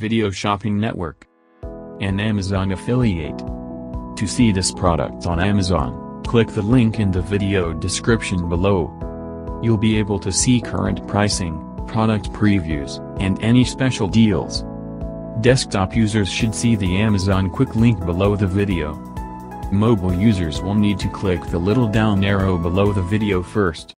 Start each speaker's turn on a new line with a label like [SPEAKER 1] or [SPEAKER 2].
[SPEAKER 1] video shopping network. An Amazon affiliate. To see this product on Amazon, click the link in the video description below. You'll be able to see current pricing, product previews, and any special deals. Desktop users should see the Amazon quick link below the video. Mobile users will need to click the little down arrow below the video first.